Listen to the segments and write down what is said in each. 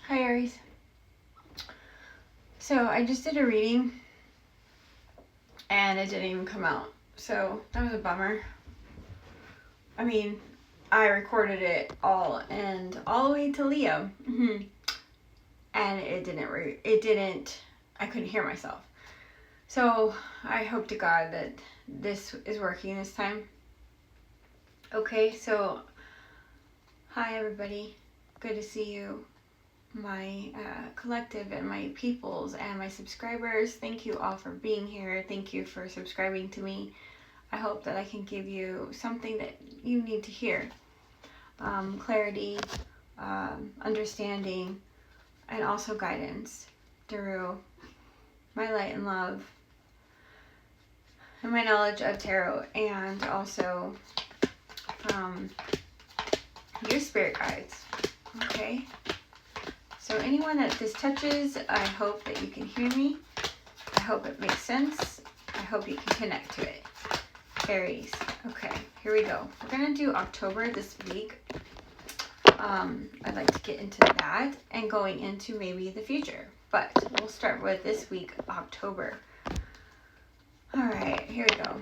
Hi Aries. So I just did a reading and it didn't even come out. So that was a bummer. I mean, I recorded it all and all the way to Leo. And it didn't, I couldn't hear myself. So I hope to God that this is working this time. Okay, so hi everybody. Good to see you. My collective and my peoples and my subscribers, thank you all for being here. Thank you for subscribing to me. I hope that I can give you something that you need to hear. Clarity, understanding, and also guidance through my light and love and my knowledge of tarot, and also from your spirit guides. Okay? So anyone that this touches, I hope that you can hear me. I hope it makes sense. I hope you can connect to it. Aries. Okay, here we go. We're going to do October this week. I'd like to get into that and going into maybe the future. But we'll start with this week, October. Alright, here we go.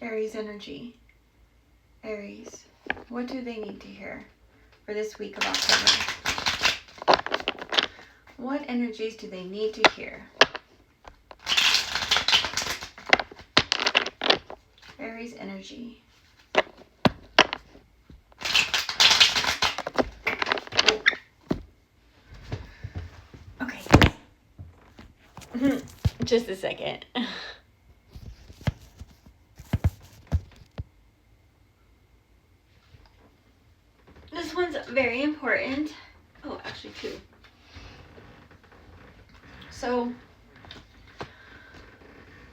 Aries energy. Aries. What do they need to hear for this week of October? What energies do they need to hear? Aries energy. Okay. Just a second. This one's very important. Oh, actually two. So,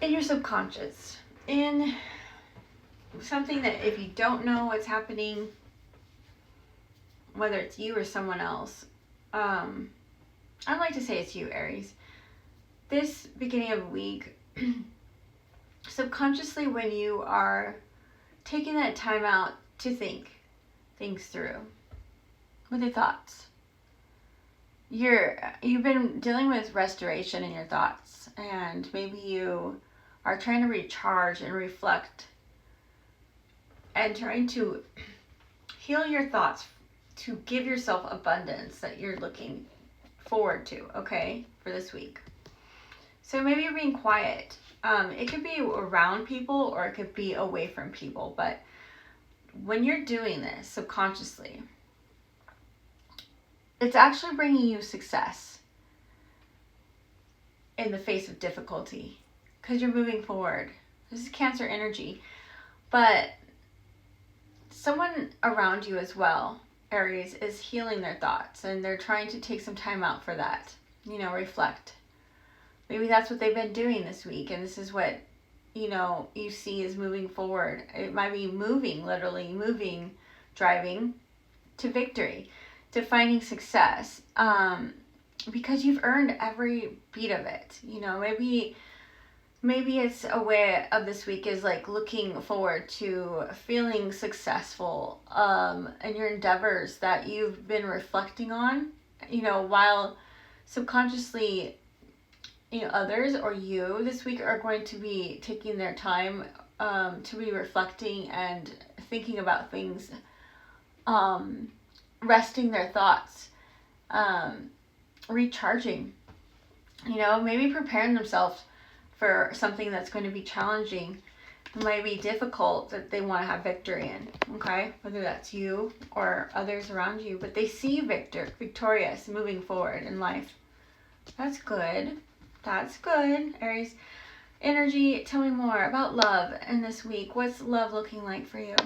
in your subconscious, in something that if you don't know what's happening, whether it's you or someone else, I'd like to say it's you, Aries. This beginning of a week, subconsciously when you are taking that time out to think things through with your thoughts, you've been dealing with restoration in your thoughts, and maybe you are trying to recharge and reflect and trying to heal your thoughts to give yourself abundance that you're looking forward to, okay, for this week. So maybe you're being quiet. It could be around people or it could be away from people, but when you're doing this subconsciously, it's actually bringing you success in the face of difficulty because you're moving forward. This is Cancer energy, but someone around you as well, Aries, is healing their thoughts and they're trying to take some time out for that, reflect. Maybe that's what they've been doing this week, and this is what, you see is moving forward. It might be literally moving, driving to victory, to finding success, because you've earned every beat of it. Maybe it's a way of this week is like looking forward to feeling successful in your endeavors that you've been reflecting on, while subconsciously, others or you this week are going to be taking their time to be reflecting and thinking about things, resting their thoughts, recharging, maybe preparing themselves for something that's going to be challenging. It might be difficult that they want to have victory in, okay? Whether that's you or others around you, but they see victorious moving forward in life. That's good. That's good. Aries energy, tell me more about love in this week. What's love looking like for you?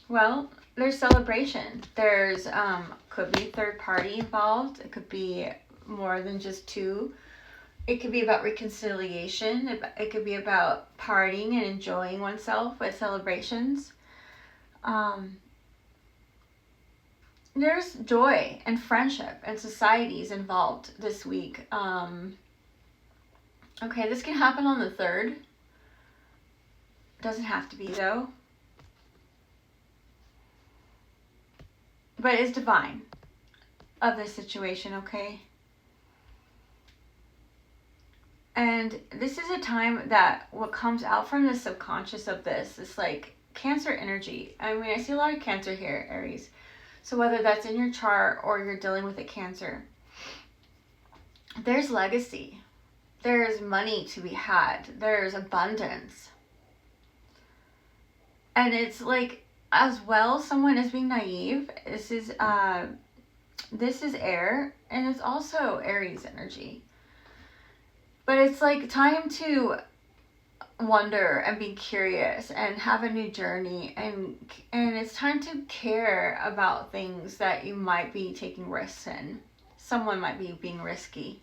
Well, there's celebration. There's could be third party involved. It could be more than just two. It could be about reconciliation. It could be about partying and enjoying oneself with celebrations. There's joy and friendship and societies involved this week. Okay, this can happen on the 3rd. Doesn't have to be though. but it's divine of this situation, okay? And this is a time that what comes out from the subconscious of this is like Cancer energy. I mean, I see a lot of Cancer here, Aries. So whether that's in your chart or you're dealing with a Cancer, there's legacy. There's money to be had. There's abundance. And it's like, as well, someone is being naive. This is air, and it's also Aries energy. But it's like time to wonder and be curious and have a new journey, and it's time to care about things that you might be taking risks in. Someone might be being risky.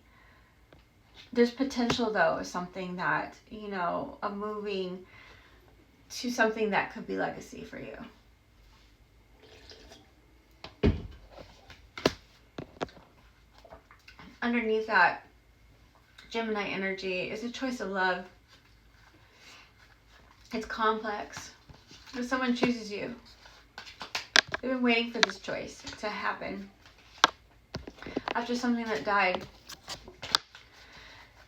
There's potential, though, something that, you know, a moving to something that could be legacy for you. Underneath that, Gemini energy is a choice of love. It's complex. If someone chooses you, they've been waiting for this choice to happen. After something that died.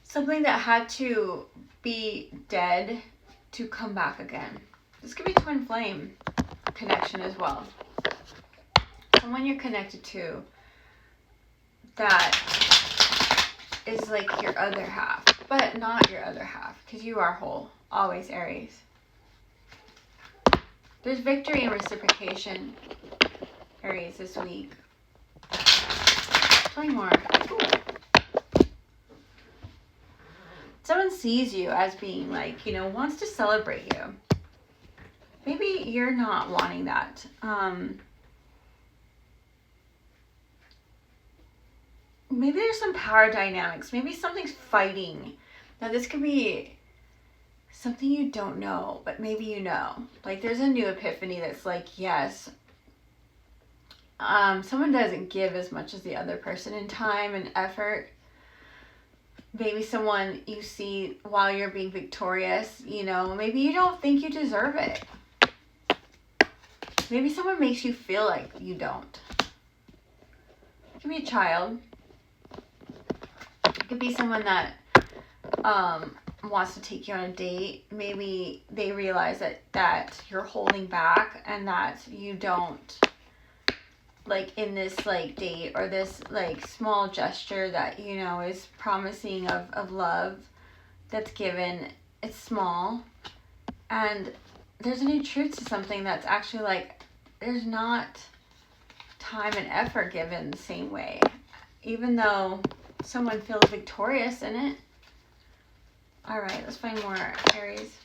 Something that had to be dead to come back again. This could be twin flame connection as well. Someone you're connected to that is like your other half, but not your other half, because you are whole. Always, Aries. There's victory and reciprocation, Aries, this week. 20 more. Ooh. Someone sees you as being like, you know, wants to celebrate you. Maybe you're not wanting that. Maybe there's some power dynamics. Maybe something's fighting. Now, this could be something you don't know, but maybe you know. Like, there's a new epiphany that's like, yes, someone doesn't give as much as the other person in time and effort. Maybe someone you see while you're being victorious, you know, maybe you don't think you deserve it. Maybe someone makes you feel like you don't. It could be a child. It could be someone that wants to take you on a date. Maybe they realize that you're holding back and that you don't, like, in this, like, date or this, like, small gesture that, you know, is promising of love that's given. It's small. And there's a new truth to something that's actually, like, there's not time and effort given the same way. Even though someone feels victorious in it. All right, let's find more, Aries.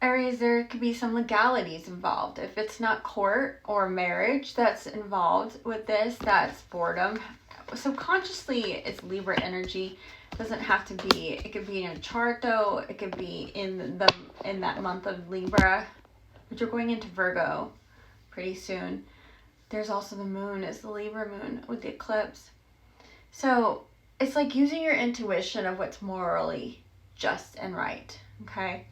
Aries, there could be some legalities involved. If it's not court or marriage that's involved with this, that's boredom. Subconsciously, it's Libra energy. It doesn't have to be. It could be in a chart, though. It could be in that month of Libra, but you're going into Virgo pretty soon. There's also the moon is the Libra moon with the eclipse. So it's like using your intuition of what's morally just and right, okay?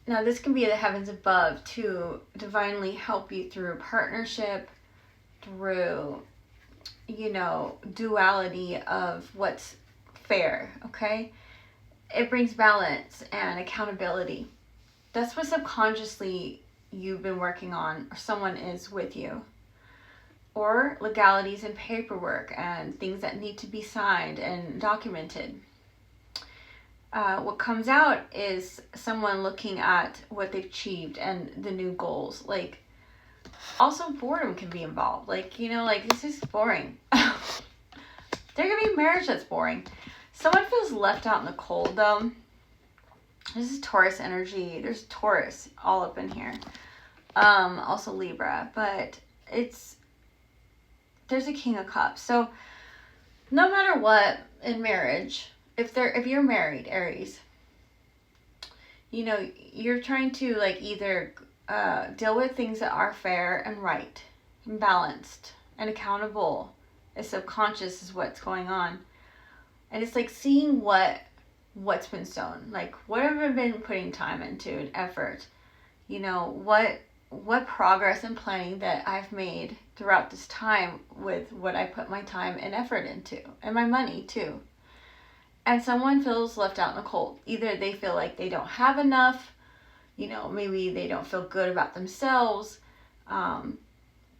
Now, this can be the heavens above to divinely help you through partnership, through, you know, duality of what's fair, okay? It brings balance and accountability. That's what subconsciously you've been working on, or someone is with you. Or legalities and paperwork and things that need to be signed and documented. What comes out is someone looking at what they've achieved and the new goals. Like, also boredom can be involved. Like, you know, like, this is boring. There can be marriage that's boring. Someone feels left out in the cold, though. This is Taurus energy. There's Taurus all up in here. Also Libra, but there's a King of Cups. So no matter what in marriage, if you're married, Aries, you know, you're trying to, like, either deal with things that are fair and right and balanced and accountable. It's subconscious is what's going on. And it's like seeing what's been sown. Like, what have I been putting time into and effort? You know, what what progress and planning that I've made throughout this time with what I put my time and effort into, and my money too. And someone feels left out in the cold. Either they feel like they don't have enough, maybe they don't feel good about themselves.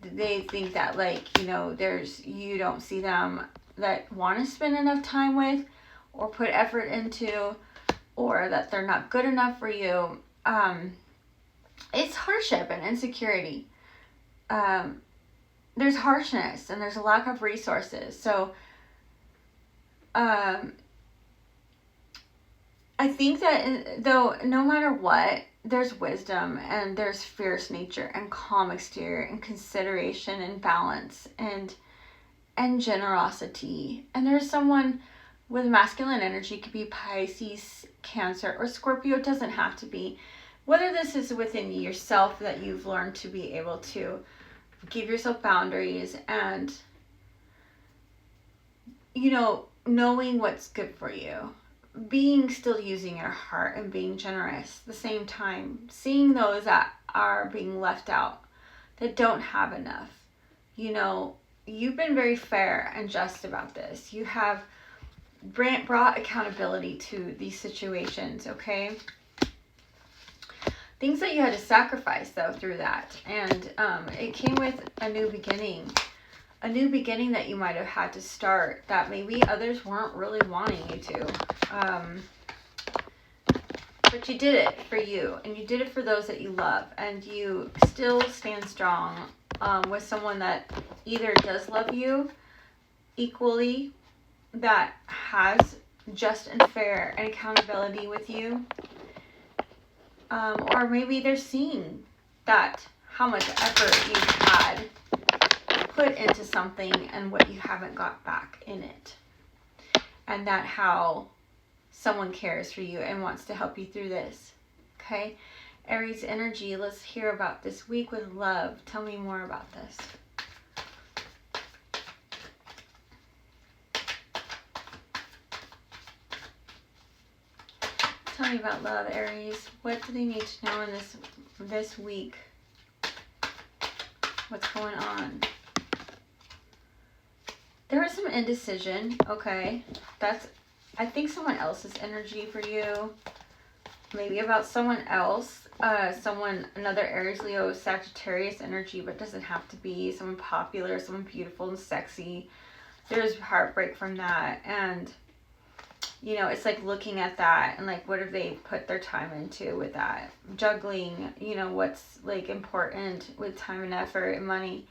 They think that, like, you don't see them that want to spend enough time with or put effort into, or that they're not good enough for you. It's hardship and insecurity. There's harshness and there's a lack of resources. So I think that though, no matter what, there's wisdom and there's fierce nature and calm exterior and consideration and balance and generosity. And there's someone with masculine energy, could be Pisces, Cancer, or Scorpio. It doesn't have to be. Whether this is within yourself, that you've learned to be able to give yourself boundaries and, knowing what's good for you. Being still using your heart and being generous at the same time. Seeing those that are being left out, that don't have enough. You've been very fair and just about this. You have brought accountability to these situations, okay? Things that you had to sacrifice, though, through that. And it came with a new beginning. A new beginning that you might have had to start that maybe others weren't really wanting you to. But you did it for you, and you did it for those that you love. And you still stand strong with someone that either does love you equally, that has just and fair and accountability with you, or maybe they're seeing that how much effort you've had put into something and what you haven't got back in it, and that how someone cares for you and wants to help you through this. Okay, Aries energy, let's hear about this week with love. Tell me more about this. Tell me about love, Aries. What do they need to know in this week? What's going on? There is some indecision, okay? That's, I think, someone else's energy for you. Maybe about someone else. Another Aries, Leo, Sagittarius energy, but doesn't have to be. Someone popular, someone beautiful and sexy. There's heartbreak from that, and it's like looking at that and like, what have they put their time into with that? Juggling, what's like important with time and effort and money.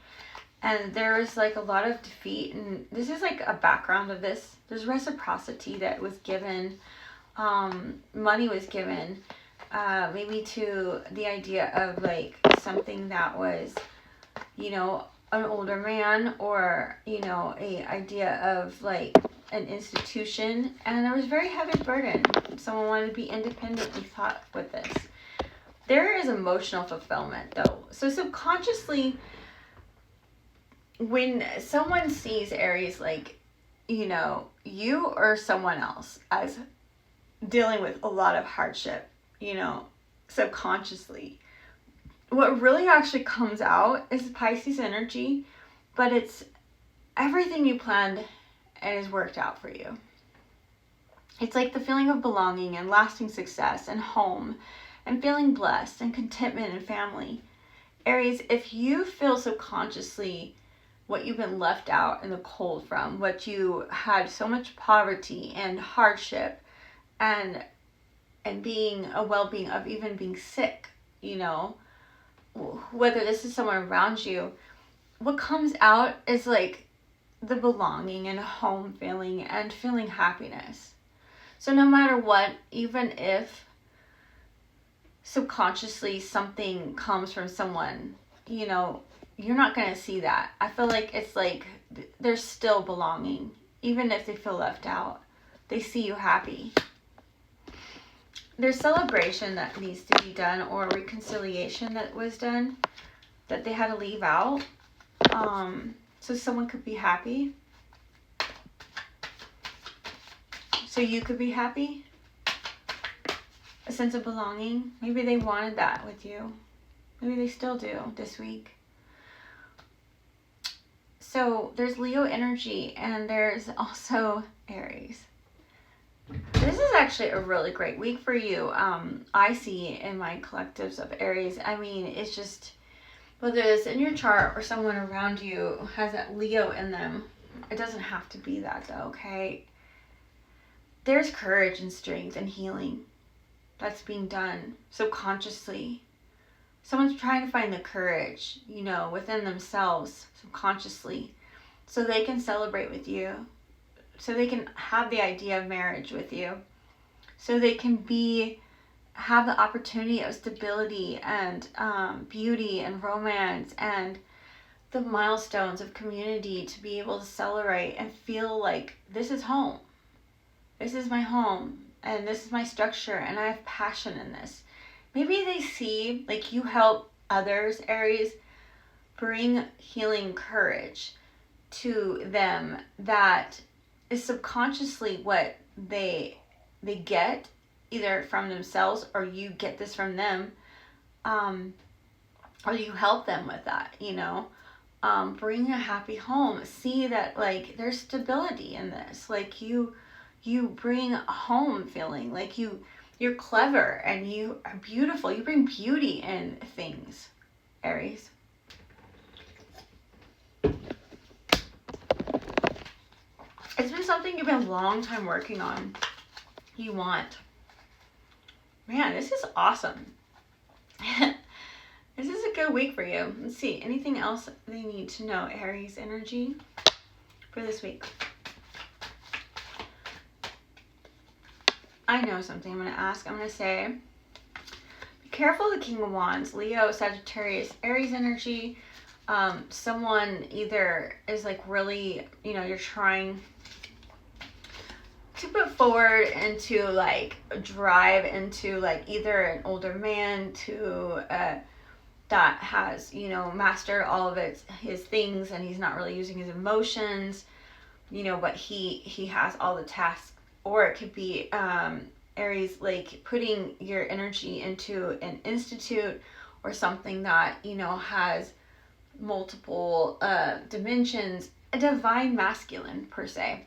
And there was like a lot of defeat, and this is like a background of this. There's reciprocity that was given. Money was given, maybe to the idea of like something that was, an older man, or, a idea of like an institution, and there was very heavy burden. Someone wanted to be independently thought with this. There is emotional fulfillment though. So subconsciously, when someone sees Aries, like, you or someone else as dealing with a lot of hardship, subconsciously, what really actually comes out is Pisces energy, but it's everything you planned and is worked out for you. It's like the feeling of belonging and lasting success and home and feeling blessed and contentment and family. Aries, if you feel subconsciously what you've been left out in the cold from, what you had so much poverty and hardship and being a well-being of even being sick, whether this is someone around you, what comes out is like the belonging and home feeling and feeling happiness. So no matter what, even if subconsciously something comes from someone, you're not going to see that. I feel like it's like there's still belonging. Even if they feel left out, they see you happy. There's celebration that needs to be done, or reconciliation that was done that they had to leave out. So someone could be happy. So you could be happy. A sense of belonging. Maybe they wanted that with you. Maybe they still do this week. So there's Leo energy, and there's also Aries. This is actually a really great week for you. I see in my collectives of Aries. I mean, it's just, whether it's in your chart or someone around you has that Leo in them, it doesn't have to be that though, okay? There's courage and strength and healing that's being done subconsciously. Someone's trying to find the courage, within themselves subconsciously, so they can celebrate with you, so they can have the idea of marriage with you, so they can have the opportunity of stability and beauty and romance and the milestones of community, to be able to celebrate and feel like this is home. This is my home, and this is my structure, and I have passion in this. Maybe they see, like, you help others, Aries, bring healing courage to them that is subconsciously what they get, either from themselves or you get this from them, or you help them with that, bring a happy home. See that, like, there's stability in this. Like, you bring a home feeling, like you're clever and you are beautiful. You bring beauty in things, Aries. It's been something you've been a long time working on. You want. Man, this is awesome. This is a good week for you. Let's see. Anything else they need to know, Aries energy, for this week? I know something I'm going to ask. I'm going to say, be careful the King of Wands, Leo, Sagittarius, Aries energy. Someone either is like really, you're trying to put forward into like drive into like either an older man to that has, mastered all of his things, and he's not really using his emotions, but he has all the tasks. Or it could be Aries, like putting your energy into an institute or something that, has multiple dimensions, a divine masculine per se.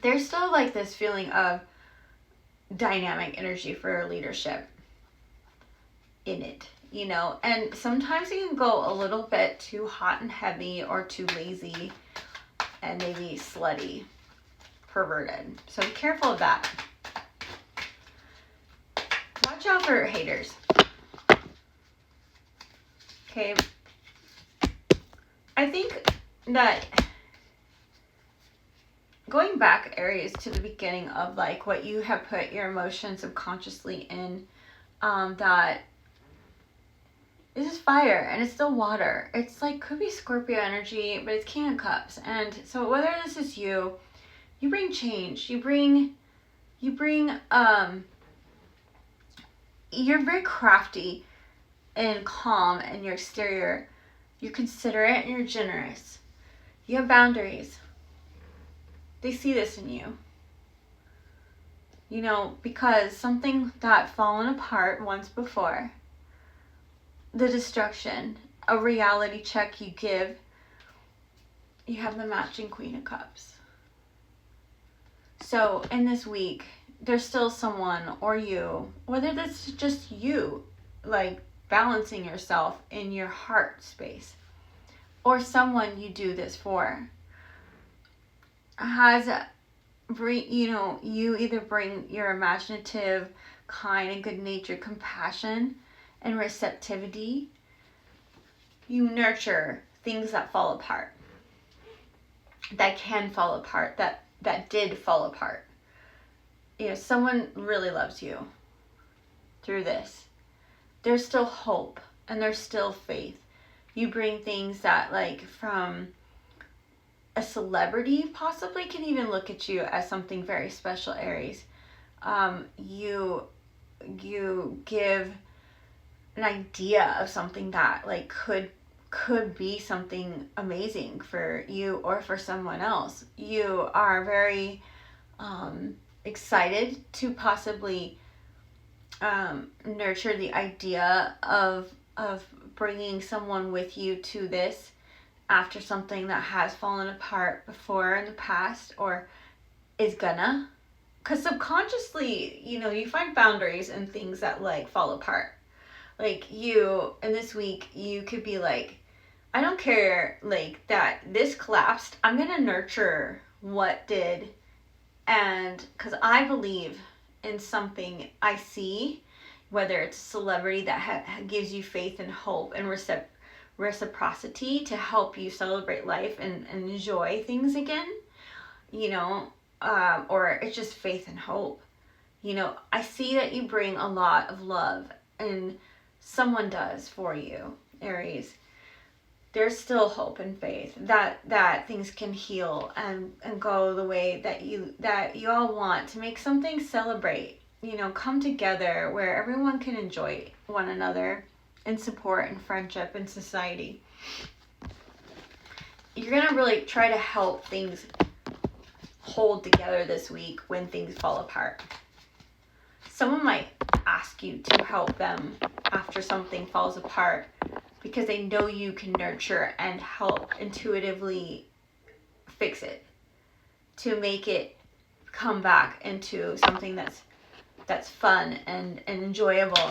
There's still like this feeling of dynamic energy for leadership in it, and sometimes you can go a little bit too hot and heavy or too lazy and maybe slutty, perverted. So be careful of that. Watch out for haters. Okay. I think that going back, Aries, to the beginning of like what you have put your emotions subconsciously in, that this is fire and it's still water. It's like, could be Scorpio energy, but it's King of Cups. And so whether this is you bring change. You bring you're very crafty and calm in your exterior. You're considerate and you're generous. You have boundaries. They see this in you. Because something that fallen apart once before, the destruction, a reality check you give, you have the matching Queen of Cups. So in this week, there's still someone or you, whether that's just you, like balancing yourself in your heart space, or someone you do this for, has you either bring your imaginative, kind and good-natured compassion and receptivity. You nurture things that fall apart, that can fall apart, that did fall apart. Someone really loves you through this. There's still hope and there's still faith. You bring things that, like, from a celebrity possibly can even look at you as something very special, Aries. You give an idea of something that like could be something amazing for you or for someone else. You are very excited to possibly nurture the idea of bringing someone with you to this after something that has fallen apart before in the past or is gonna. Because subconsciously, you find boundaries in things that like fall apart. Like you, in this week, you could be like, I don't care like that this collapsed. I'm gonna nurture what did. And because I believe in something I see, whether it's a celebrity that gives you faith and hope and reciprocity to help you celebrate life and enjoy things again, or it's just faith and hope. I see that you bring a lot of love, and someone does for you, Aries. There's still hope and faith that things can heal and go the way that you all want to make something celebrate, come together where everyone can enjoy one another and support and friendship and society. You're going to really try to help things hold together this week when things fall apart. Someone might ask you to help them after something falls apart because they know you can nurture and help intuitively fix it to make it come back into something that's fun and enjoyable,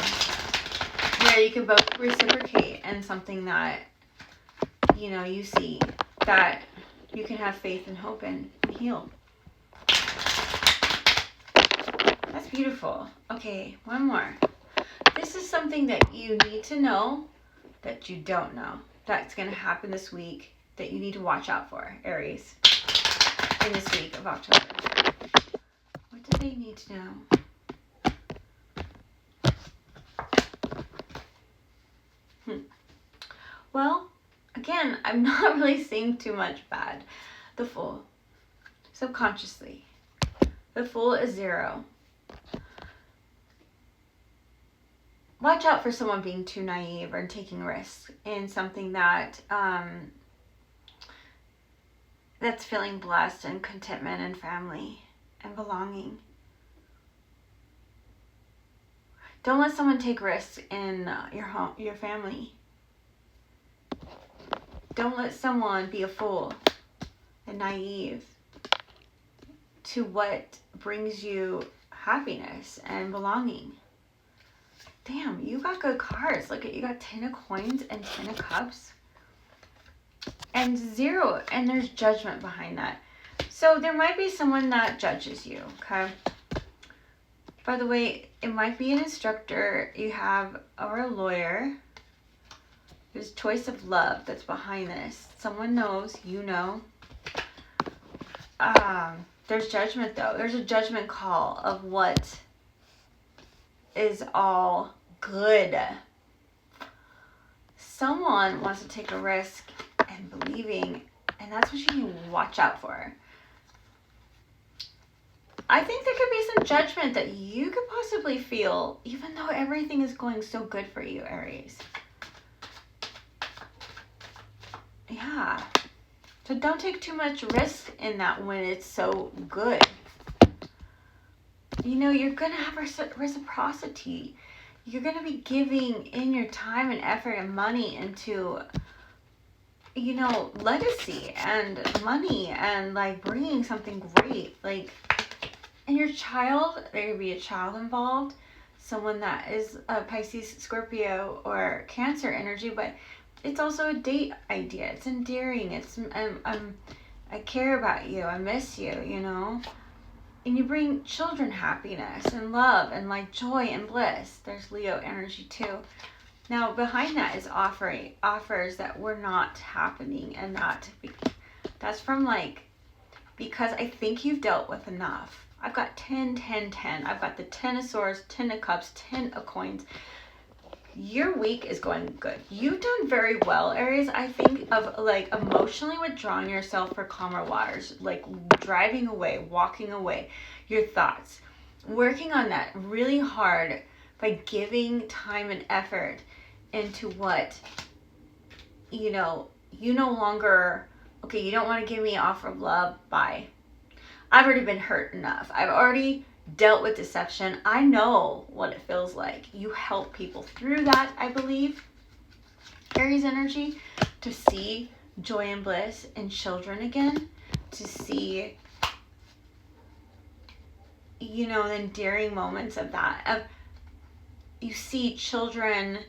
where you can both reciprocate and something that you see that you can have faith and hope in and heal. That's beautiful. Okay, one more. This is something that you need to know that you don't know that's going to happen this week that you need to watch out for, Aries, in this week of October. What do they need to know? Well, again, I'm not really seeing too much bad. The Fool. Subconsciously. The Fool is 0. Watch out for someone being too naive or taking risks in something that that's feeling blessed and contentment and family and belonging. Don't let someone take risks in your home, your family. Don't let someone be a fool and naive to what brings you happiness and belonging. Damn, you got good cards. Look at you got 10 of coins and 10 of cups. And 0, and there's judgment behind that. So there might be someone that judges you, okay? By the way, it might be an instructor you have or a lawyer. There's choice of love that's behind this. Someone knows, you know. There's judgment though. There's a judgment call of what is all good. Someone wants to take a risk and believing, and that's what you need to watch out for. I think there could be some judgment that you could possibly feel, even though everything is going so good for you, Aries. Yeah. So don't take too much risk in that when it's so good. You're going to have reciprocity. You're going to be giving in your time and effort and money into, legacy and money and like bringing something great. Like, and your child, there could be a child involved, someone that is a Pisces, Scorpio, or Cancer energy, but it's also a date idea. It's endearing. It's, I care about you. I miss you, And you bring children happiness and love and like joy and bliss. There's Leo energy too. Now behind that is offers that were not happening, and that's from because I think you've dealt with enough. I've got 10, 10, 10. I've got the 10 of swords, 10 of cups, 10 of coins. Your week is going good. You've done very well, Aries. I think of emotionally withdrawing yourself for calmer waters, like driving away, walking away, your thoughts, working on that really hard by giving time and effort into what, you no longer, okay, you don't want to give me an offer of love, bye. I've already been hurt enough. I've already dealt with deception. I know what it feels like. You help people through that, I believe. Aries energy, to see joy and bliss in children again, to see, you know, the endearing moments of that. Of you see children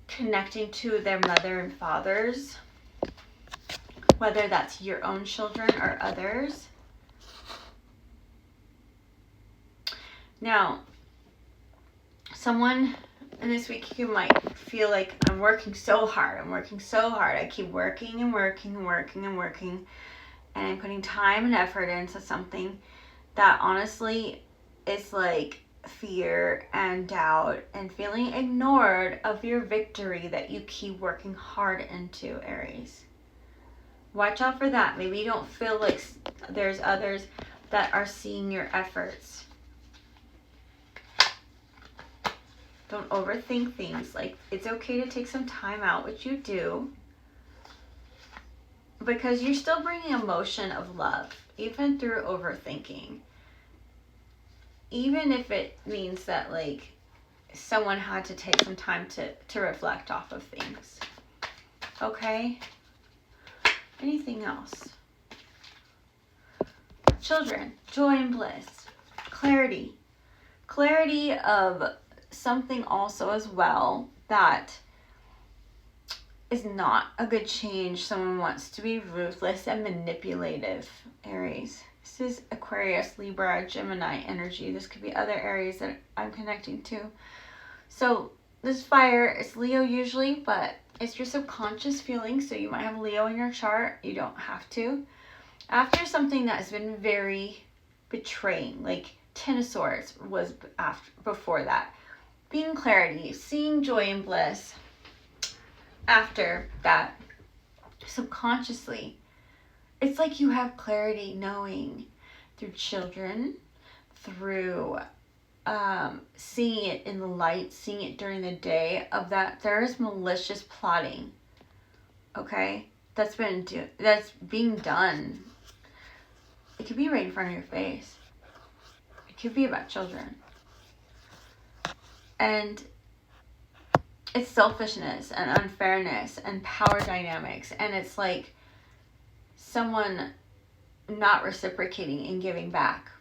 connecting to their mother and fathers, whether that's your own children or others. Now, someone in this week, you might feel like, I'm working so hard. I keep working and working and working and working, and I'm putting time and effort into something that honestly is like fear and doubt and feeling ignored of your victory that you keep working hard into, Aries. Watch out for that. Maybe you don't feel like there's others that are seeing your efforts. Don't overthink things. Like, it's okay to take some time out, which you do, because you're still bringing emotion of love, even through overthinking. Even if it means that, like, someone had to take some time to reflect off of things. Okay? Anything else? Children, joy and bliss. Clarity. Clarity of something also as well that is not a good change. Someone wants to be ruthless and manipulative, Aries. This is Aquarius, Libra, Gemini energy. This could be other Aries that I'm connecting to. So this fire is Leo usually, but it's your subconscious feeling. So you might have Leo in your chart. You don't have to. After something that has been very betraying, like Ten of Swords was before that. Being clarity, seeing joy and bliss. After that, subconsciously, it's like you have clarity knowing through children, through seeing it in the light, seeing it during the day, of that there is malicious plotting, okay, that's being done. It could be right in front of your face. It could be about children. And it's selfishness and unfairness and power dynamics, and it's like someone not reciprocating and giving back.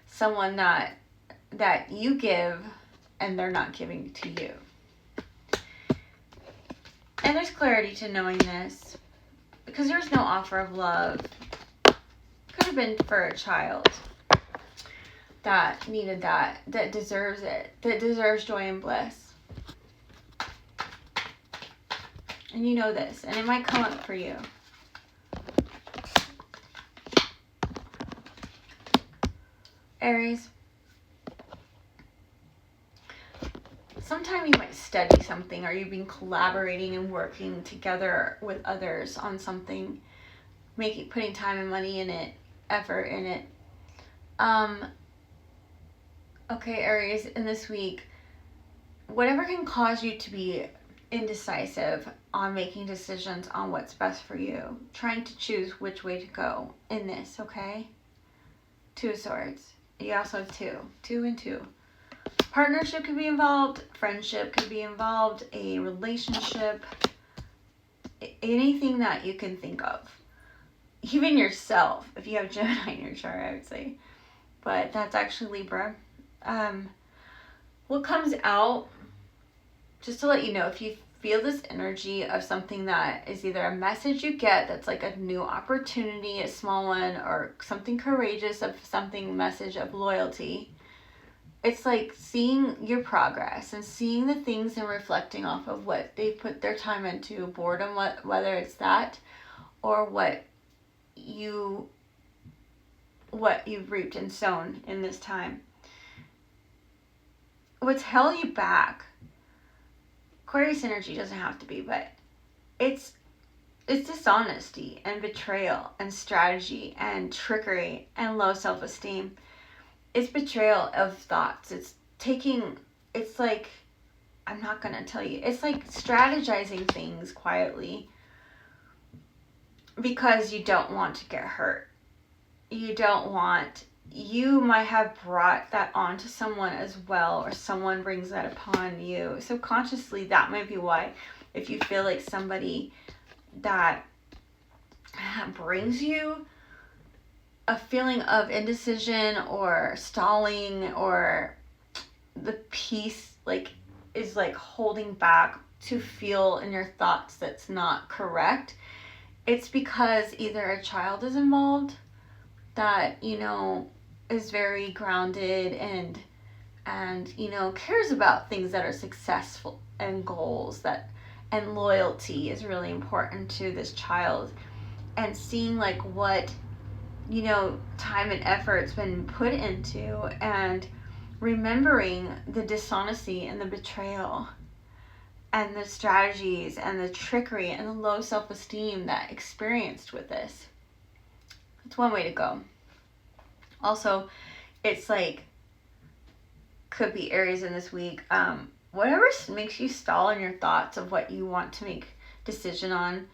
Someone that you give and they're not giving to you. And there's clarity to knowing this, because there's no offer of love. Could have been for a child that needed that deserves it, that deserves joy and bliss. And you know this, and it might come up for you. Aries, sometime you might study something, or you've been collaborating and working together with others on something, putting time and money in it, effort in it. Okay, Aries, in this week, whatever can cause you to be indecisive on making decisions on what's best for you, trying to choose which way to go in this, okay? Two of Swords. You also have two and two. Partnership could be involved, friendship could be involved, a relationship, anything that you can think of. Even yourself, if you have Gemini in your chart, I would say. But that's actually Libra. What comes out, just to let you know, if you feel this energy of something that is either a message you get that's like a new opportunity, a small one, or something courageous, of something, message of loyalty, it's like seeing your progress and seeing the things and reflecting off of what they put their time into, boredom, whether it's that, or what you've reaped and sown in this time. What's held you back, Aquarius energy doesn't have to be, but it's dishonesty and betrayal and strategy and trickery and low self-esteem. It's betrayal of thoughts. It's like, I'm not going to tell you. It's like strategizing things quietly because you don't want to get hurt. You might have brought that onto someone as well, or someone brings that upon you. Subconsciously, that might be why if you feel like somebody that brings you a feeling of indecision or stalling, or the peace like is like holding back to feel in your thoughts that's not correct, it's because either a child is involved that, you know, is very grounded and you know, cares about things that are successful and goals that, and loyalty is really important to this child, and seeing like what, you know, time and effort's been put into, and remembering the dishonesty and the betrayal and the strategies and the trickery and the low self-esteem that experienced with this. It's one way to go. Also, it's like, could be Aries in this week. Whatever makes you stall in your thoughts of what you want to make decision on,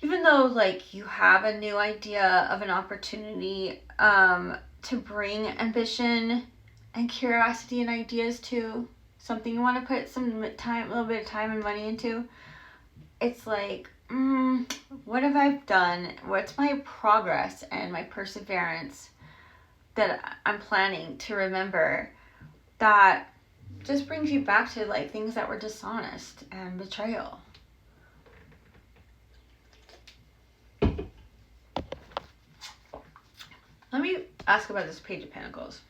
even though like you have a new idea of an opportunity to bring ambition and curiosity and ideas to something you want to put some time, a little bit of time and money into, it's like, what have I done? What's my progress and my perseverance that I'm planning to remember that just brings you back to like things that were dishonest and betrayal? Let me ask about this Page of Pentacles.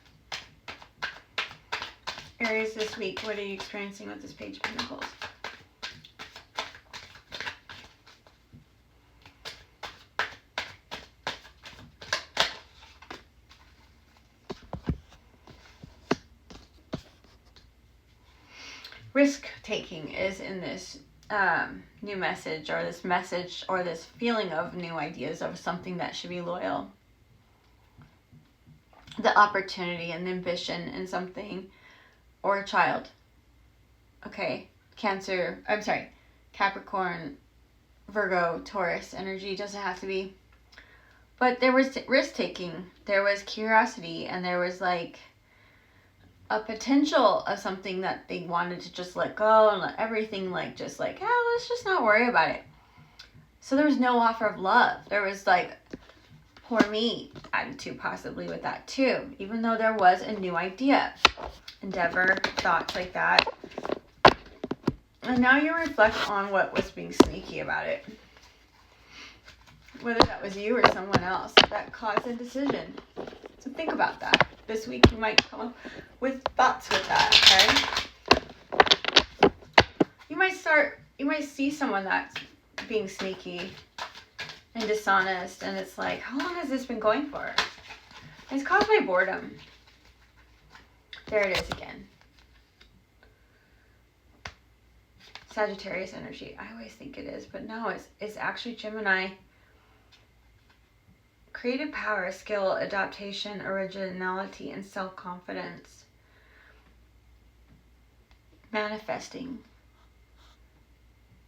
Aries, this week, what are you experiencing with this Page of Pentacles? Risk taking is in this new message, or this feeling of new ideas of something that should be loyal. The opportunity and the ambition in something, or a child. Okay, Capricorn, Virgo, Taurus energy, doesn't have to be. But there was risk taking, there was curiosity, and there was like a potential of something that they wanted to just let go and let everything like just like, let's just not worry about it. So there was no offer of love. There was like poor me attitude possibly with that too, even though there was a new idea, endeavor, thoughts like that. And now you reflect on what was being sneaky about it, whether that was you or someone else that caused a decision. So think about that. This week you might come up with thoughts with that, okay? You might see someone that's being sneaky and dishonest, and it's like, how long has this been going for? It's caused by boredom. There it is again. Sagittarius energy. I always think it is, but no, it's actually Gemini. Creative power, skill, adaptation, originality, and self-confidence. Manifesting.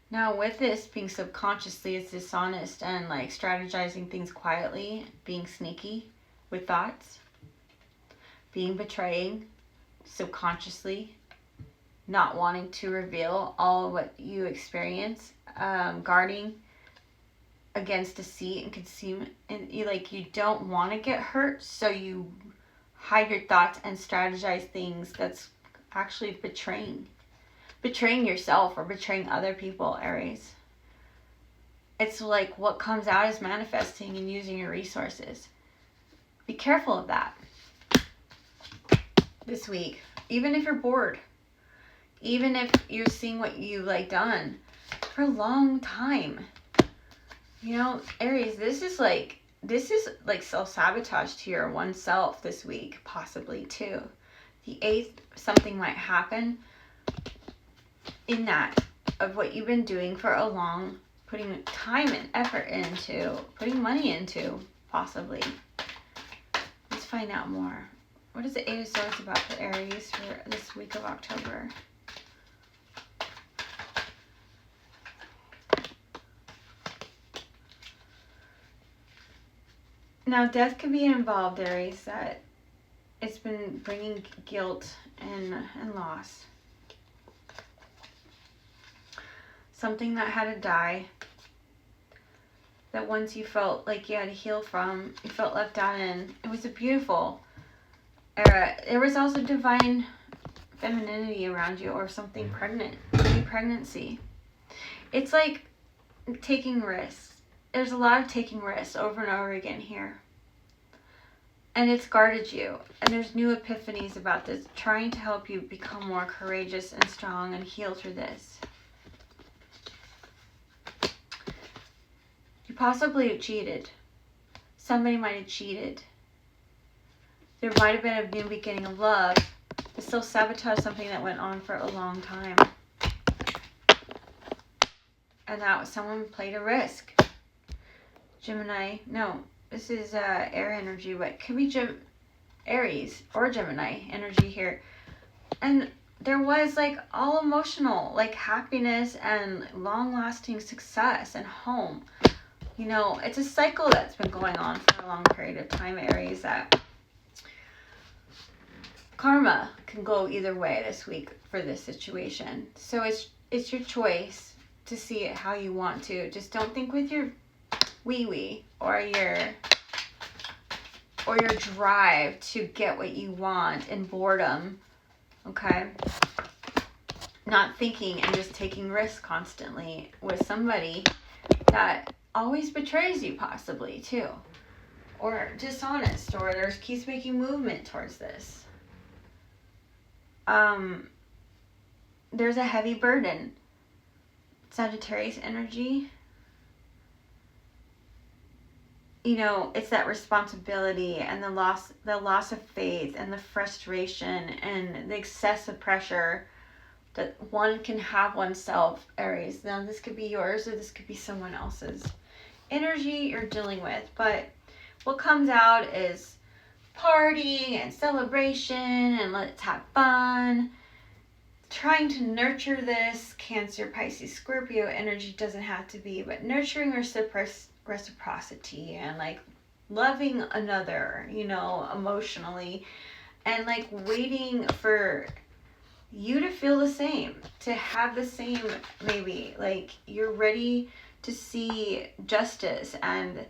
Now with this being subconsciously, it's dishonest and like strategizing things quietly, being sneaky with thoughts, being betraying subconsciously, not wanting to reveal all what you experience, guarding against deceit and concealment, and you don't want to get hurt, so you hide your thoughts and strategize things that's actually betraying yourself or betraying other people, Aries. It's like what comes out is manifesting and using your resources. Be careful of that this week. Even if you're bored, even if you're seeing what you like done for a long time. You know, Aries, this is like self-sabotage to your oneself this week, possibly too. The 8th, something might happen in that of what you've been doing for a long, putting time and effort into, putting money into, possibly. Let's find out more. What is the 8 of Swords about for Aries for this week of October? Now, death can be involved, Aries, that it's been bringing guilt and loss. something that had to die, that once you felt like you had to heal from, you felt left out in. It was a beautiful era. There was also divine femininity around you, or something pregnant, maybe pregnancy. It's like taking risks. There's a lot of taking risks over and over again here. And it's guarded you. And there's new epiphanies about this, trying to help you become more courageous and strong and heal through this. You possibly cheated. Somebody might have cheated. There might have been a new beginning of love, but still sabotage something that went on for a long time. And that someone played a risk. Gemini, no, this is air energy, but it could be Aries or Gemini energy here. And there was like all emotional, like happiness and long-lasting success and home. You know, it's a cycle that's been going on for a long period of time, Aries, that karma can go either way this week for this situation. So it's your choice to see it how you want to. Just don't think with your wee or your drive to get what you want and boredom, okay? Not thinking and just taking risks constantly with somebody that always betrays you, possibly too, or dishonest, or keeps making movement towards this. There's a heavy burden. Sagittarius energy. You know, it's that responsibility and the loss of faith and the frustration and the excessive pressure that one can have oneself, Aries. Now, this could be yours or this could be someone else's energy you're dealing with. But what comes out is partying and celebration and let's have fun. Trying to nurture this Cancer, Pisces, Scorpio energy doesn't have to be, but nurturing reciprocity and like loving another, you know, emotionally, and like waiting for you to feel the same, to have the same, maybe like you're ready to see justice and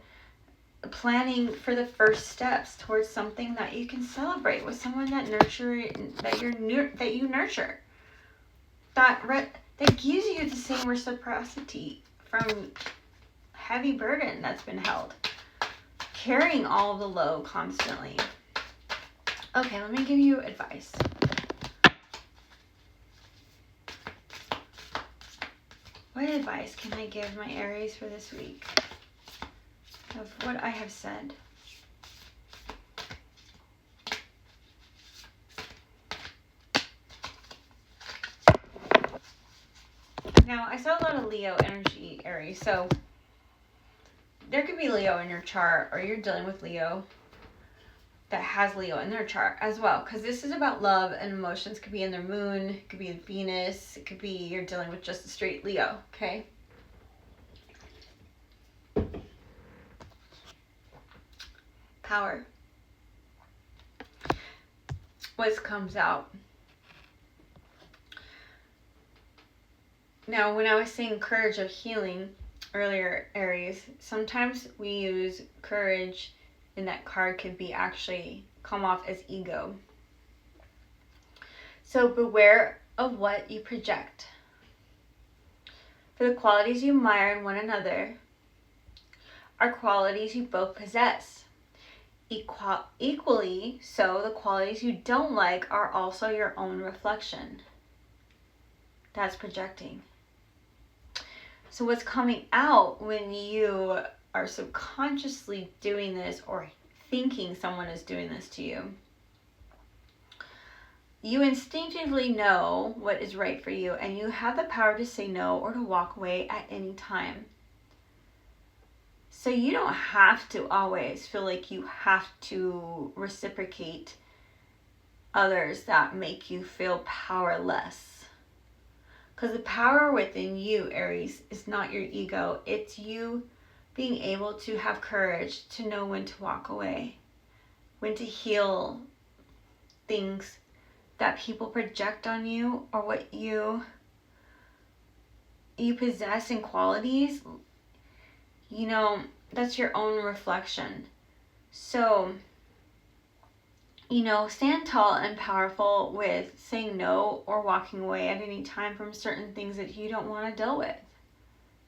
planning for the first steps towards something that you can celebrate with someone that you nurture. That gives you the same reciprocity from heavy burden that's been held, carrying all the load constantly. Okay, let me give you advice. What advice can I give my Aries for this week of what I have said? Now, I saw a lot of Leo energy, Aries, so there could be Leo in your chart, or you're dealing with Leo that has Leo in their chart as well, because this is about love and emotions. It could be in their moon, it could be in Venus, it could be you're dealing with just a straight Leo, okay? Power. What comes out? Now, when I was saying courage of healing earlier, Aries, sometimes we use courage, and that card could be actually come off as ego. So beware of what you project. For the qualities you admire in one another are qualities you both possess. Equally so, the qualities you don't like are also your own reflection. That's projecting. So what's coming out when you are subconsciously doing this or thinking someone is doing this to you, you instinctively know what is right for you, and you have the power to say no or to walk away at any time. So you don't have to always feel like you have to reciprocate others that make you feel powerless. Because the power within you, Aries, is not your ego. It's you being able to have courage to know when to walk away, when to heal things that people project on you, or what you you possess in qualities, you know, that's your own reflection. So, you know, stand tall and powerful with saying no or walking away at any time from certain things that you don't want to deal with.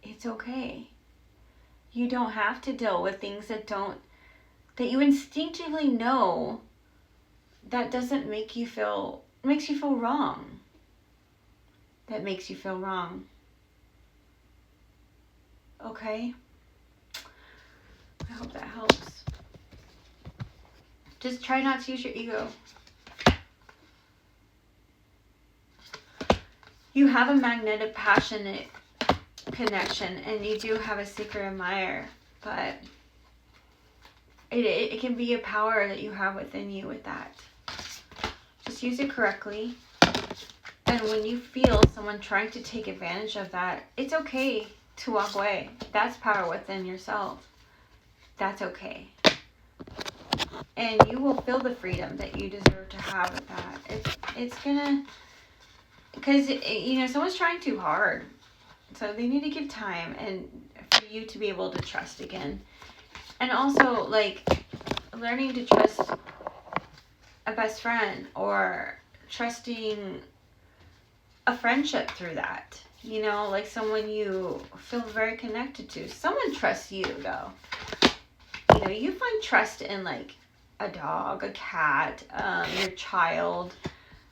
It's okay. You don't have to deal with things that you instinctively know that doesn't makes you feel wrong. That makes you feel wrong. Okay? I hope that helps. Just try not to use your ego. You have a magnetic, passionate connection, and you do have a secret admirer, but it can be a power that you have within you with that. Just use it correctly. And when you feel someone trying to take advantage of that, it's okay to walk away. That's power within yourself. That's okay. And you will feel the freedom that you deserve to have with that. It's gonna, because, you know, someone's trying too hard. So they need to give time and for you to be able to trust again. And also, like, learning to trust a best friend or trusting a friendship through that. You know, like someone you feel very connected to. Someone trusts you, though. You know, you find trust in, like, a dog, a cat, your child,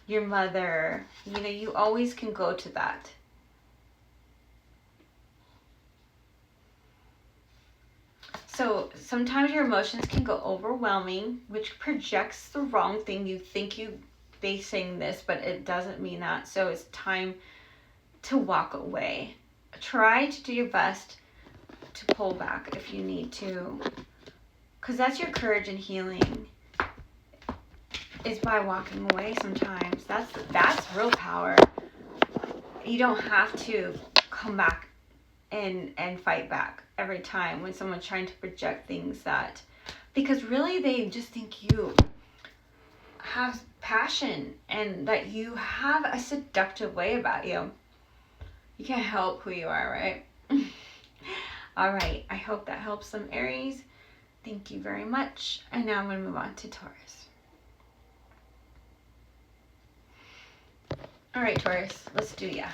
your mother. You know, you always can go to that. So sometimes your emotions can go overwhelming, which projects the wrong thing. You think they saying this, but it doesn't mean that. So it's time to walk away. Try to do your best to pull back if you need to. Because that's your courage and healing, is by walking away sometimes. That's real power. You don't have to come back and fight back every time when someone's trying to project things that, because really they just think you have passion and that you have a seductive way about you. You can't help who you are, right? All right, I hope that helps some Aries. Thank you very much. And now I'm going to move on to Taurus. All right, Taurus, let's do ya.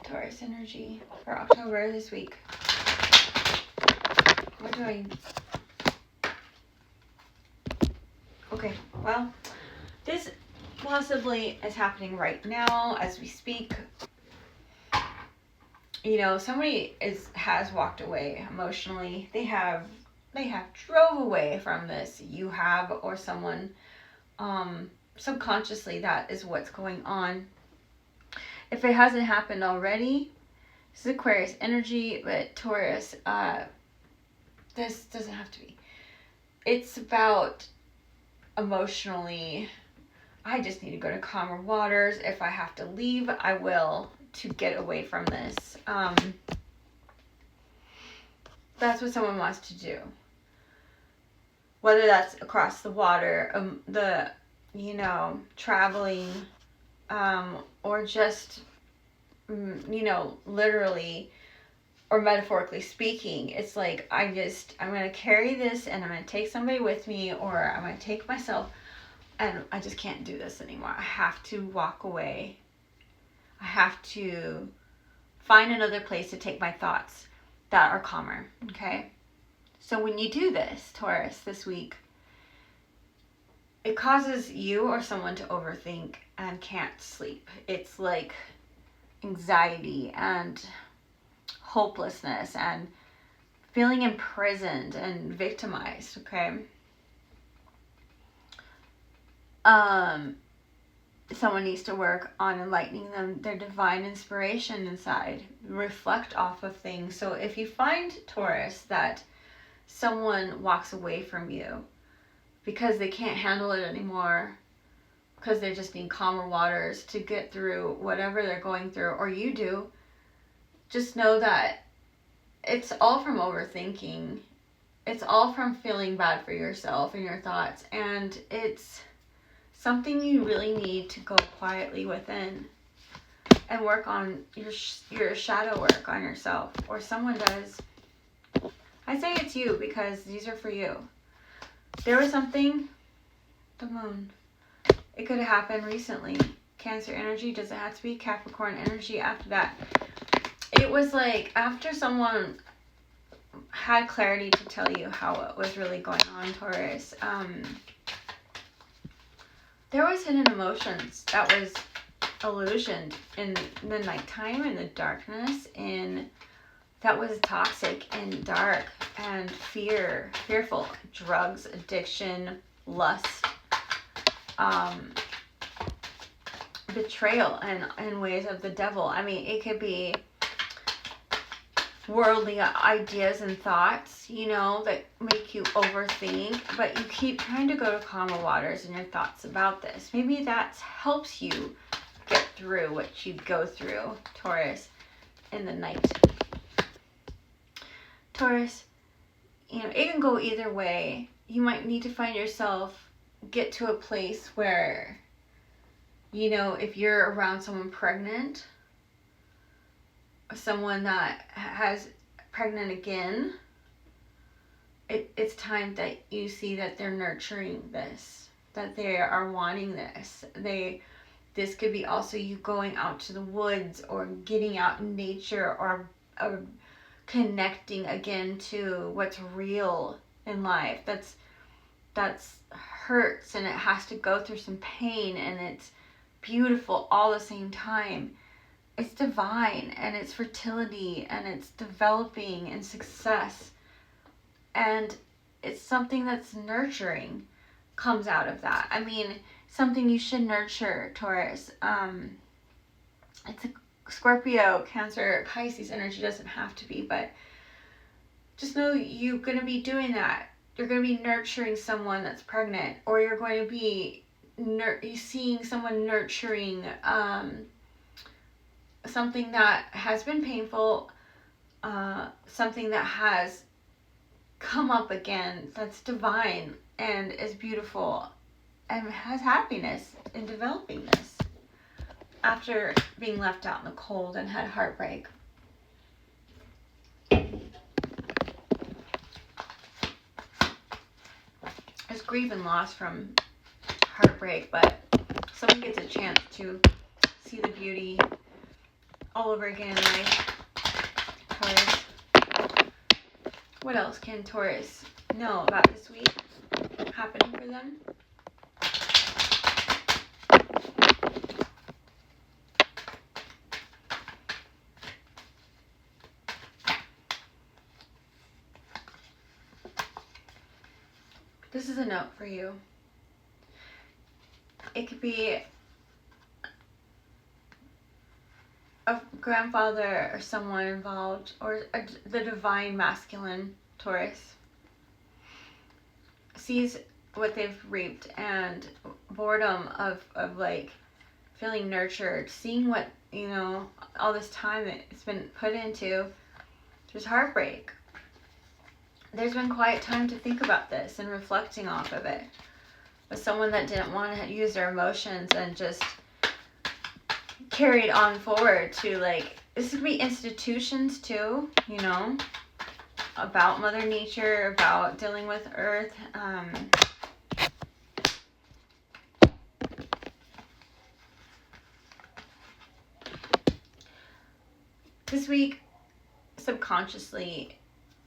Taurus energy for October this week. What do I... Okay, well, this possibly is happening right now as we speak. You know, somebody has walked away emotionally. They have drove away from this. You have, or someone subconsciously, that is what's going on. If it hasn't happened already, this is Aquarius energy, but Taurus, this doesn't have to be. It's about emotionally, I just need to go to calmer waters. If I have to leave, I will, to get away from this. That's what someone wants to do. Whether that's across the water, traveling, or just, literally or metaphorically speaking, it's like, I'm going to carry this and I'm going to take somebody with me, or I'm going to take myself, and I just can't do this anymore. I have to walk away. I have to find another place to take my thoughts that are calmer, okay? So when you do this, Taurus, this week, it causes you or someone to overthink and can't sleep. It's like anxiety and hopelessness and feeling imprisoned and victimized, okay? Someone needs to work on enlightening them, their divine inspiration inside, reflect off of things. So if you find, Taurus, that someone walks away from you because they can't handle it anymore, because they just need calmer waters to get through whatever they're going through, or you do, just know that it's all from overthinking. It's all from feeling bad for yourself and your thoughts, and it's something you really need to go quietly within and work on your shadow work on yourself, or someone does. I say it's you because these are for you. There was something, the moon, it could have happened recently. Cancer energy, doesn't have to be Capricorn energy after that. It was like after someone had clarity to tell you how it was really going on, Taurus, there was hidden emotions that was illusioned in the nighttime, in the darkness, in that was toxic and dark and fearful. Drugs, addiction, lust, betrayal, and ways of the devil. I mean, it could be worldly ideas and thoughts, you know, that make you overthink, but you keep trying to go to calmer waters in your thoughts about this. Maybe that helps you get through what you go through, Taurus, in the night. Taurus, you know, it can go either way. You might need to find yourself, get to a place where, you know, if you're around someone pregnant, someone that has pregnant again, it's time that you see that they're nurturing this, that they are wanting this. This could be also you going out to the woods or getting out in nature, or connecting again to what's real in life. That's hurts, and it has to go through some pain, and it's beautiful all the same time. It's divine, and it's fertility, and it's developing and success, and it's something that's nurturing comes out of that. I mean, something you should nurture, Taurus. It's a Scorpio, Cancer, Pisces energy, doesn't have to be, but just know you're going to be doing that. You're going to be nurturing someone that's pregnant, or you're going to be seeing someone nurturing something that has been painful, something that has come up again, that's divine and is beautiful and has happiness in developing this after being left out in the cold and had heartbreak. There's grief and loss from heartbreak, but someone gets a chance to see the beauty all over again in life. Taurus. What else can Taurus know about this week happening for them? This is a note for you. It could be a grandfather or someone involved, or the divine masculine, Taurus, sees what they've reaped, and boredom of like feeling nurtured, seeing what, you know, all this time that it's been put into. There's heartbreak. There's been quiet time to think about this and reflecting off of it. But someone that didn't want to use their emotions and just carried on forward to, like, this could be institutions too, you know, about Mother Nature, about dealing with Earth. This week, subconsciously,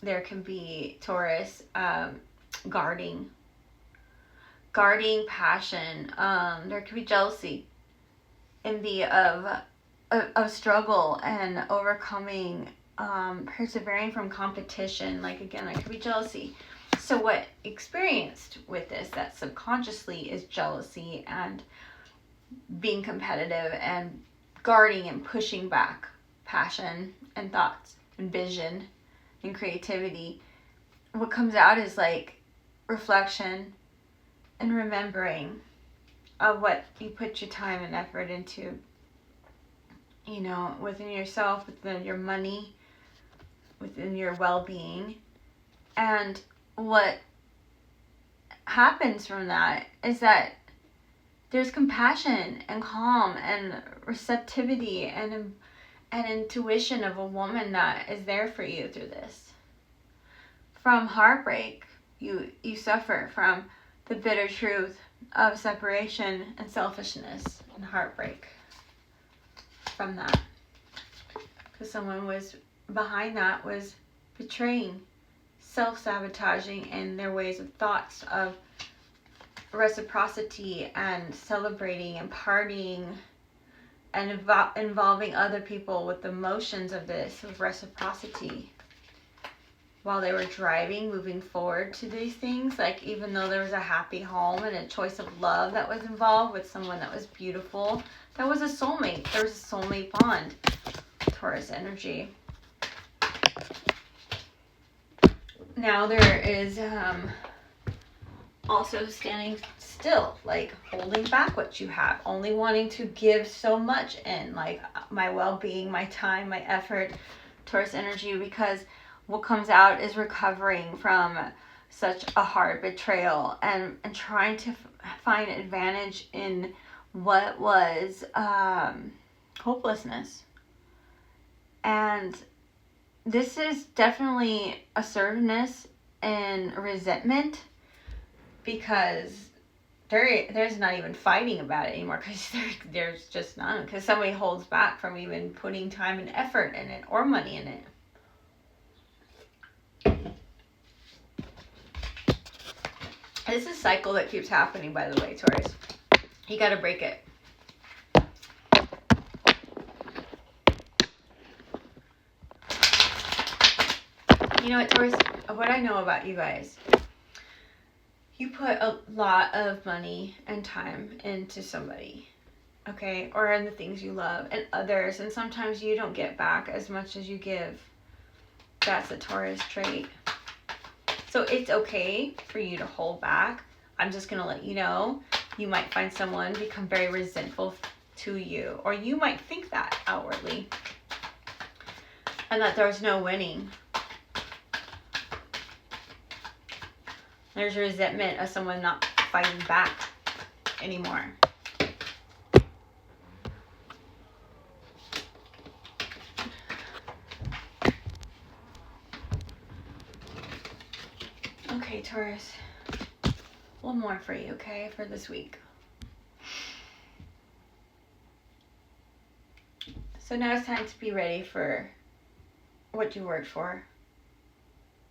there can be, Taurus, guarding passion. There could be jealousy, envy of struggle and overcoming, persevering from competition. Like, again, that could be jealousy. So what experienced with this, that subconsciously, is jealousy and being competitive and guarding and pushing back passion and thoughts and vision and creativity. What comes out is like reflection and remembering of what you put your time and effort into, you know, within yourself, within your money, within your well-being. And what happens from that is that there's compassion and calm and receptivity and intuition of a woman that is there for you through this. From heartbreak, you suffer from the bitter truth of separation and selfishness and heartbreak from that. Because someone was behind that, was betraying, self-sabotaging in their ways of thoughts of reciprocity and celebrating and partying and involving other people with the motions of this, of reciprocity, while they were driving, moving forward to these things. Like, even though there was a happy home and a choice of love that was involved with someone that was beautiful, that was a soulmate. There was a soulmate bond. Taurus energy. Now there is also standing still, like holding back what you have, only wanting to give so much in, like my well-being, my time, my effort. Taurus energy, because what comes out is recovering from such a hard betrayal and trying to find advantage in what was hopelessness. And this is definitely assertiveness and resentment, because there's not even fighting about it anymore, because there's just none, because somebody holds back from even putting time and effort in it or money in it. This is a cycle that keeps happening, by the way, Taurus. You got to break it. You know what, Taurus? What I know about you guys, you put a lot of money and time into somebody, okay? Or in the things you love and others, and sometimes you don't get back as much as you give. That's a Taurus trait. So it's okay for you to hold back. I'm just going to let you know, you might find someone become very resentful to you, or you might think that outwardly, and that there's no winning. There's resentment of someone not fighting back anymore. Okay, Taurus. One more for you, okay, for this week. So now it's time to be ready for what you worked for.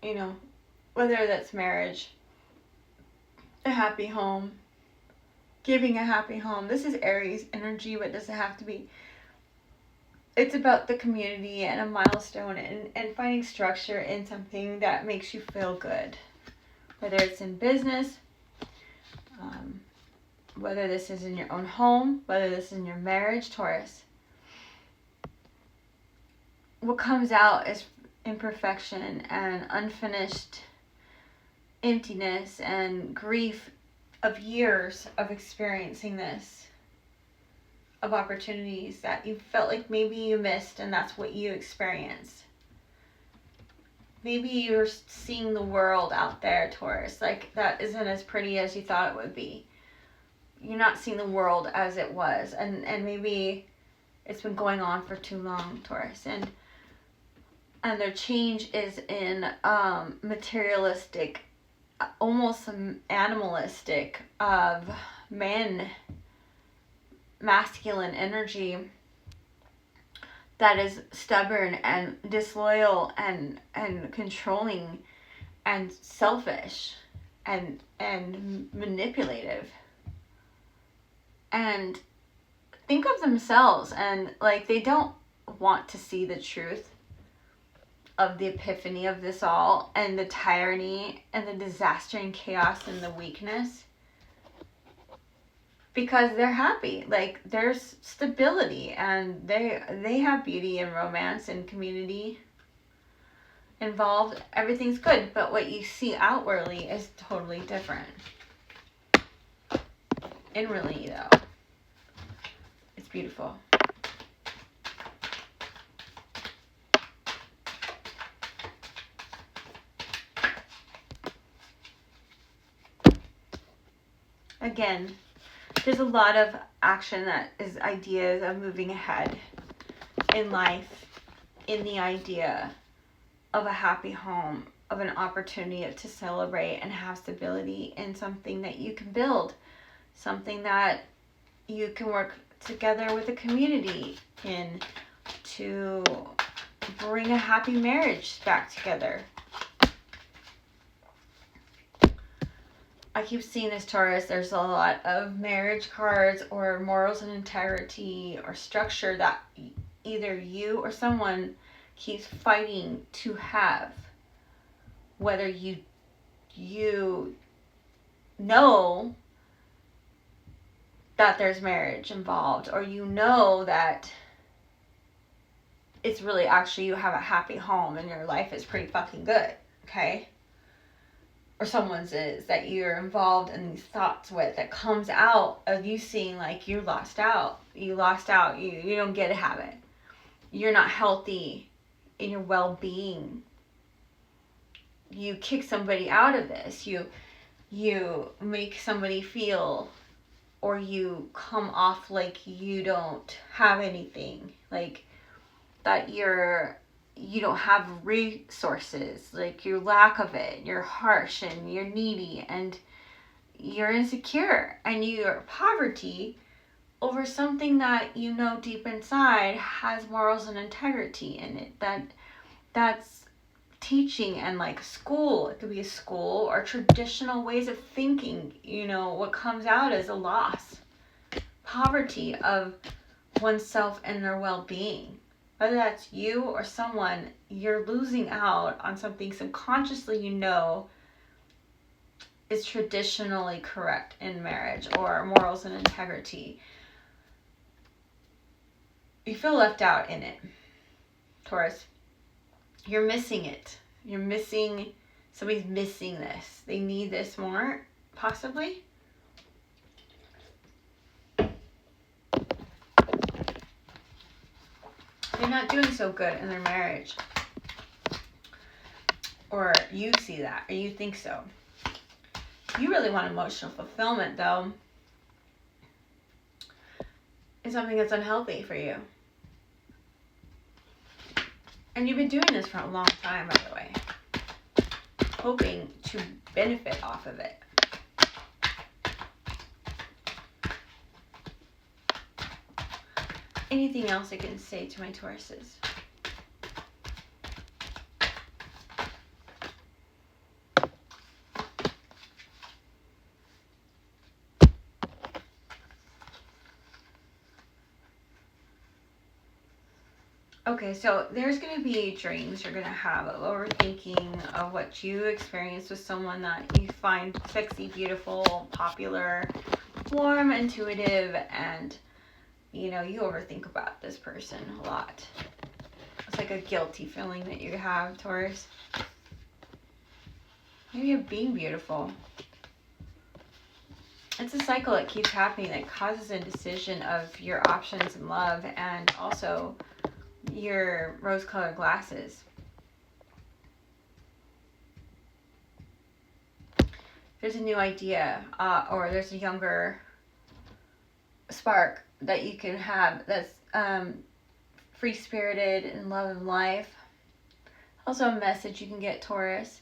You know, whether that's marriage, a happy home, giving a happy home. This is Aries energy, but it doesn't have to be. It's about the community and a milestone and finding structure in something that makes you feel good. Whether it's in business, whether this is in your own home, whether this is in your marriage, Taurus. What comes out is imperfection and unfinished emptiness and grief of years of experiencing this, of opportunities that you felt like maybe you missed, and that's what you experienced. Maybe you're seeing the world out there, Taurus, like that isn't as pretty as you thought it would be. You're not seeing the world as it was, and maybe it's been going on for too long, Taurus, and their change is in materialistic, almost animalistic, of masculine energy that is stubborn and disloyal and controlling and selfish and manipulative, and think of themselves, and like they don't want to see the truth of the epiphany of this all, and the tyranny and the disaster and chaos and the weakness, because they're happy. Like there's stability, and they have beauty and romance and community involved. Everything's good, but what you see outwardly is totally different. Inwardly, though, it's beautiful. Again, There's a lot of action that is ideas of moving ahead in life, in the idea of a happy home, of an opportunity to celebrate and have stability in something that you can build, something that you can work together with a community in to bring a happy marriage back together. I keep seeing this, Taurus. There's a lot of marriage cards or morals and integrity or structure that either you or someone keeps fighting to have. Whether you know that there's marriage involved, or you know that it's really actually you have a happy home and your life is pretty fucking good, okay? Or someone's is that you're involved in these thoughts with, that comes out of you seeing like you lost out, you don't get to have it. You're not healthy in your well-being. You kick somebody out of this. You make somebody feel, or you come off like you don't have anything, like that you don't have resources, like your lack of it, you're harsh and you're needy and you're insecure and you're poverty over something that you know deep inside has morals and integrity in it. That's teaching and like school. It could be a school or traditional ways of thinking. What comes out is a loss, poverty of oneself and their well-being. Whether that's you or someone, you're losing out on something subconsciously is traditionally correct in marriage or morals and integrity. You feel left out in it, Taurus. You're missing it. Somebody's missing this. They need this more, possibly. They're not doing so good in their marriage. Or you see that, or you think so. You really want emotional fulfillment, though. It's something that's unhealthy for you. And you've been doing this for a long time, by the way. Hoping to benefit off of it. Anything else I can say to my Tauruses? Okay, so there's going to be dreams you're going to have of overthinking of what you experienced with someone that you find sexy, beautiful, popular, warm, intuitive, and you overthink about this person a lot. It's like a guilty feeling that you have, Taurus. Maybe of being beautiful. It's a cycle that keeps happening that causes indecision of your options in love and also your rose-colored glasses. There's a new idea or there's a younger spark that you can have that's free-spirited in love and life. Also a message you can get, Taurus,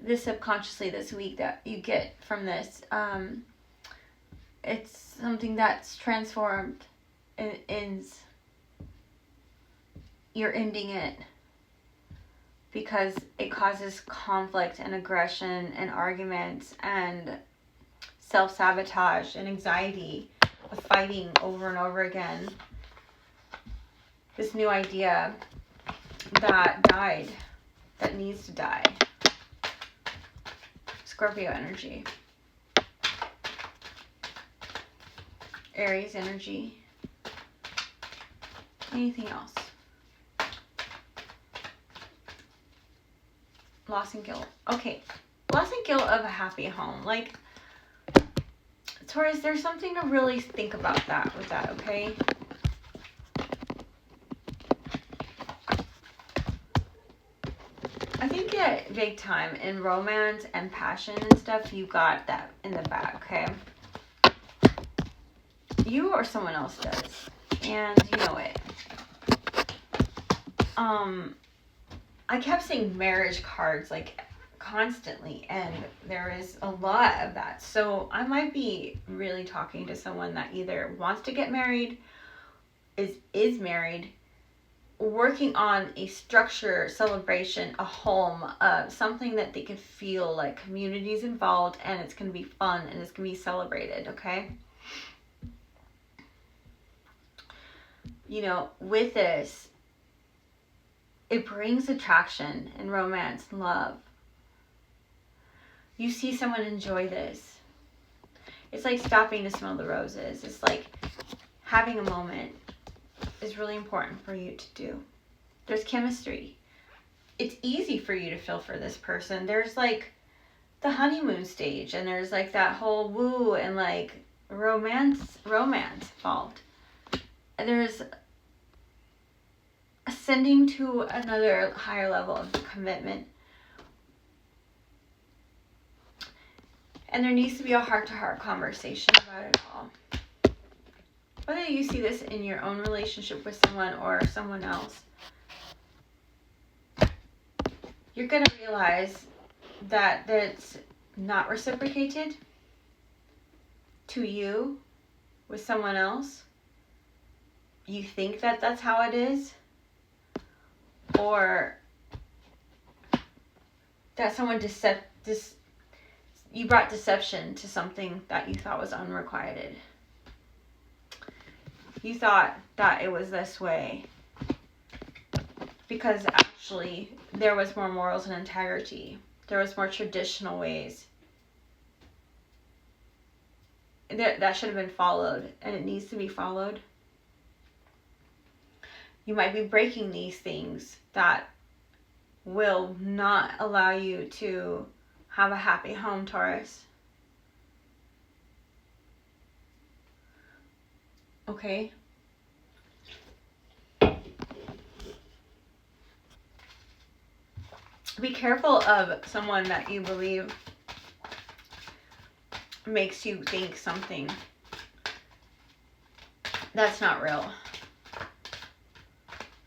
this subconsciously this week that you get from this. It's something that's transformed in you're ending it because it causes conflict and aggression and arguments and self-sabotage and anxiety of fighting over and over again. This new idea that died, that needs to die. Scorpio energy. Aries energy. Anything else? Loss and guilt. Okay. Loss and guilt of a happy home. Like, Taurus, there's something to really think about that with that, okay? I think that big time in romance and passion and stuff, you got that in the back, okay? you or someone else does, and you know it. I kept seeing marriage cards like constantly, and there is a lot of that. So I might be really talking to someone that either wants to get married, is married, working on a structure, celebration, a home, something that they can feel like community's involved, and it's going to be fun and it's going to be celebrated, okay? You know, with this, it brings attraction and romance and love. You see someone enjoy this. It's like stopping to smell the roses. It's like having a moment is really important for you to do. There's chemistry. It's easy for you to feel for this person. There's like the honeymoon stage, and there's like that whole woo and like romance involved. And there's ascending to another higher level of commitment. And there needs to be a heart-to-heart conversation about it all. Whether you see this in your own relationship with someone or someone else, you're going to realize that it's not reciprocated to you with someone else. You think that that's how it is, or that someone you brought deception to something that you thought was unrequited. You thought that it was this way because actually there was more morals and integrity. There was more traditional ways that should have been followed, and it needs to be followed. You might be breaking these things that will not allow you to have a happy home, Taurus. Okay? Be careful of someone that you believe makes you think something that's not real.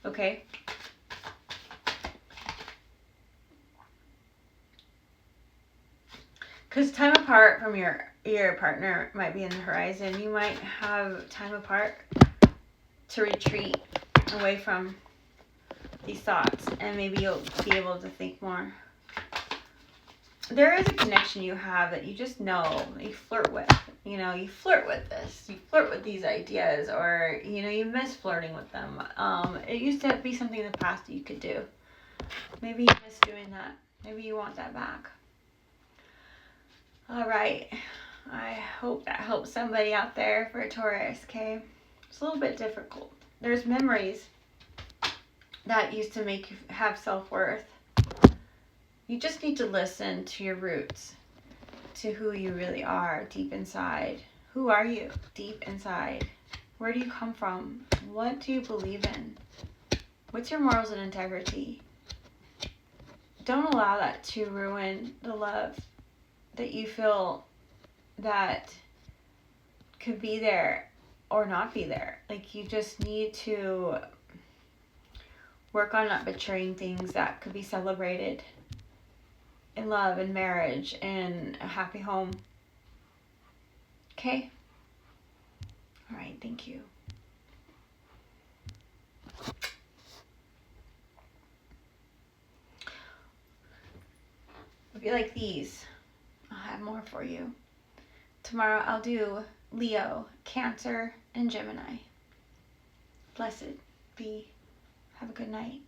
Okay? Because time apart from your partner might be in the horizon. You might have time apart to retreat away from these thoughts, and maybe you'll be able to think more. There is a connection you have that you just know, you flirt with. You know, you flirt with this. You flirt with these ideas, or, you know, you miss flirting with them. It used to be something in the past that you could do. Maybe you miss doing that. Maybe you want that back. All right. I hope that helps somebody out there for Taurus, okay? It's a little bit difficult. There's memories that used to make you have self-worth. You just need to listen to your roots, to who you really are deep inside. Who are you deep inside? Where do you come from? What do you believe in? What's your morals and integrity? Don't allow that to ruin the love that you feel that could be there or not be there. Like, you just need to work on not betraying things that could be celebrated in love and marriage and a happy home. Okay? All right, thank you. If you like these, I'll have more for you. Tomorrow I'll do Leo, Cancer, and Gemini. Blessed be. Have a good night.